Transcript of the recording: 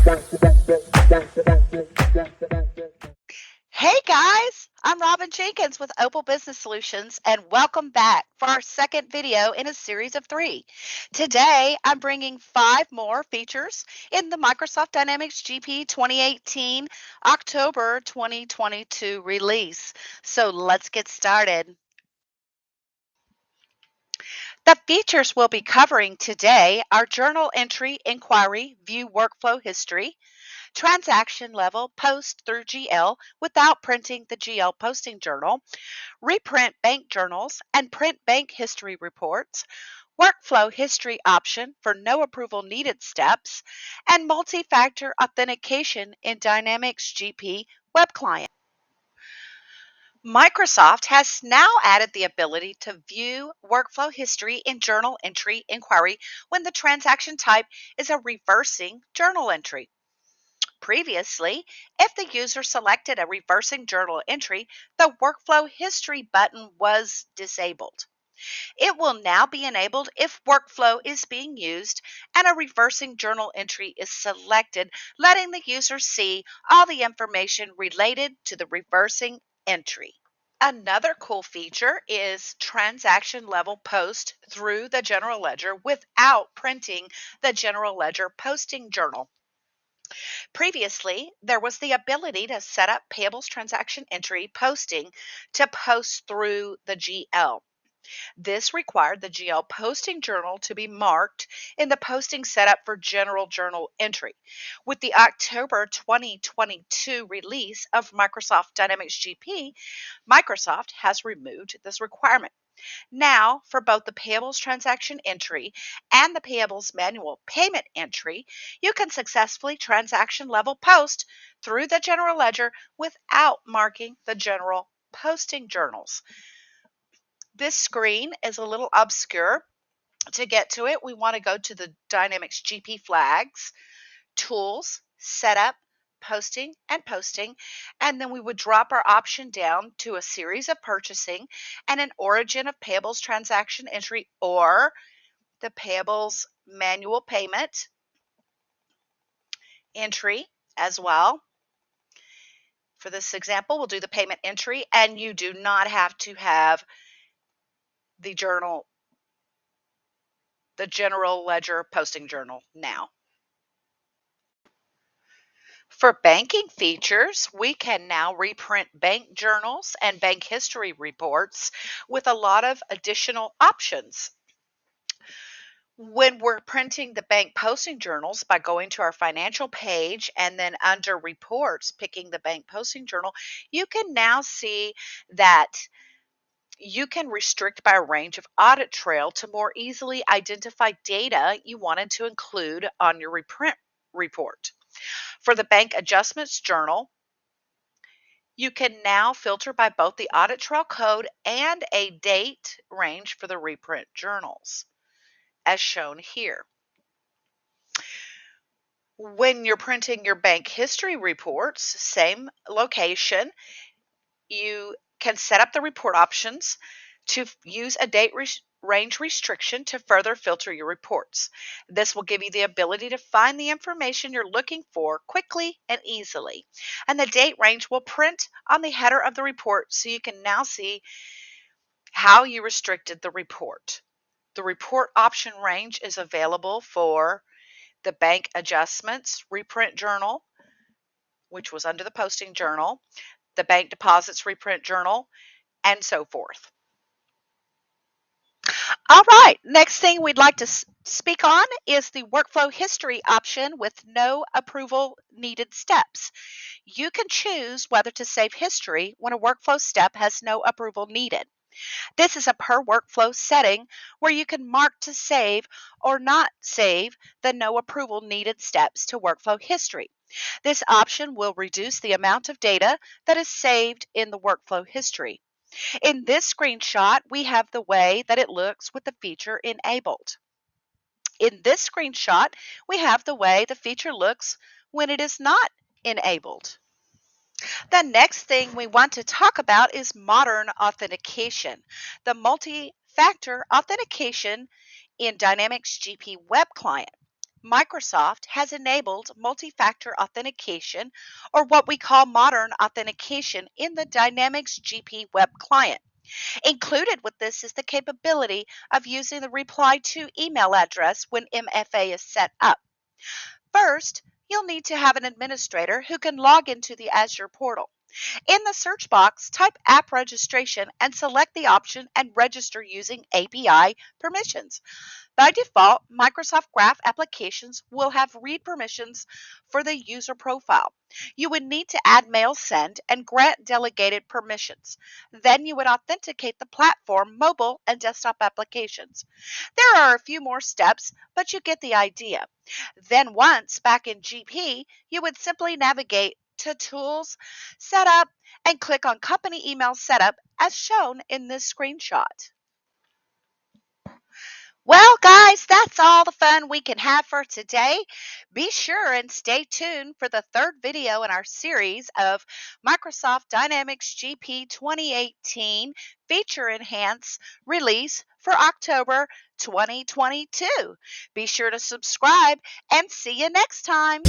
Hey guys, I'm Robin Jenkins with Opal Business Solutions and welcome back for our second video in a series of 3. Today I'm bringing 5 more features in the Microsoft Dynamics GP 2018 October 2022 release. So let's get started. The features we'll be covering today are Journal Entry, Inquiry, View Workflow History, Transaction Level Post through GL without printing the GL Posting Journal, Reprint bank journals and print bank history reports, workflow history option for no approval needed steps, and multi-factor authentication in Dynamics GP web client. Microsoft has now added the ability to view workflow history in journal entry inquiry when the transaction type is a reversing journal entry. Previously, if the user selected a reversing journal entry, the Workflow History button was disabled. It will now be enabled if workflow is being used and a reversing journal entry is selected, letting the user see all the information related to the reversing entry. Another cool feature is transaction level post through the general ledger without printing the general ledger posting journal. Previously, there was the ability to set up payables transaction entry posting to post through the GL. This required the GL posting journal to be marked in the posting setup for general journal entry. With the October 2022 release of Microsoft Dynamics GP, Microsoft has removed this requirement. Now, for both the payables transaction entry and the payables manual payment entry, you can successfully transaction level post through the general ledger without marking the general posting journals. This screen is a little obscure. To get to it, we want to go to the Dynamics GP flags, tools, setup, posting, and then we would drop our option down to a series of purchasing and an origin of payables transaction entry or the payables manual payment entry as well. For this example, we'll do the payment entry, and you do not have to have the general ledger posting journal now. For banking features, we can now reprint bank journals and bank history reports with a lot of additional options. When we're printing the bank posting journals by going to our financial page and then under reports, picking the bank posting journal, you can now see that you can restrict by a range of audit trail to more easily identify data you wanted to include on your reprint report. For the bank adjustments journal, you can now filter by both the audit trail code and a date range for the reprint journals, as shown here. When you're printing your bank history reports, same location, you can set up the report options to use a date range restriction to further filter your reports. This will give you the ability to find the information you're looking for quickly and easily. And the date range will print on the header of the report so you can now see how you restricted the report. The report option range is available for the bank adjustments reprint journal, which was under the posting journal, the bank deposits reprint journal, and so forth. All right, next thing we'd like to speak on is the workflow history option with no approval needed steps. You can choose whether to save history when a workflow step has no approval needed. This is a per workflow setting where you can mark to save or not save the no approval needed steps to workflow history. This option will reduce the amount of data that is saved in the workflow history. In this screenshot, we have the way that it looks with the feature enabled. In this screenshot, we have the way the feature looks when it is not enabled. The next thing we want to talk about is modern authentication. The multi-factor authentication in Dynamics GP web client. Microsoft has enabled multi-factor authentication, or what we call modern authentication, in the Dynamics GP web client. Included with this is the capability of using the reply to email address when MFA is set up. First, you'll need to have an administrator who can log into the Azure portal. In the search box, type app registration and select the option and register using API permissions. By default, Microsoft Graph applications will have read permissions for the user profile. You would need to add mail send and grant delegated permissions. Then you would authenticate the platform, mobile, and desktop applications. There are a few more steps, but you get the idea. Then once back in GP, you would simply navigate to Tools, Setup, and click on Company Email Setup as shown in this screenshot. Well, guys, that's all the fun we can have for today. Be sure and stay tuned for the third video in our series of Microsoft Dynamics GP 2018 Feature Enhance release for October 2022. Be sure to subscribe and see you next time.